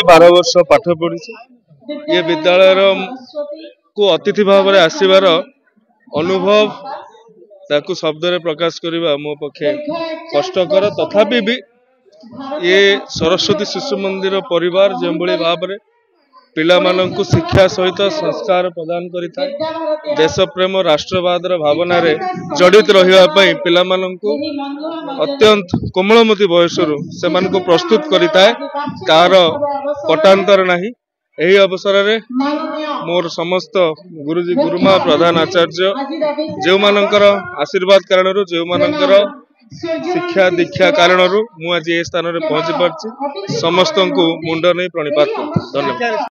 12 वर्ष पाठ पढ़ी ये विद्यालय को अतिथि भाव में आसबार अनुभव ताकू शब्द रे प्रकाश करने मो पक्षे कष्टकर तथापि भी ये सरस्वती शिशु मंदिर परिवार जो भाव में पिला माननकु शिक्षा सहित संस्कार प्रदान करिता देश प्रेम राष्ट्रवाद भावना रे जड़ित रहिबा पई पिला माननकु अत्यंत कोमलमती बयसरु से मानकु प्रस्तुत करिता तार पटांतर नाही। एही अवसर रे मोर समस्त गुरुजी गुरुमा प्रधान आचार्य जो मानकर आशीर्वाद कारणरू जो मानकर शिक्षा दीक्षा कारणरू मु आज ए स्थान रे पहुंची पारछि समस्त को मुंड नहीं प्रणिपात करछि। धन्यवाद।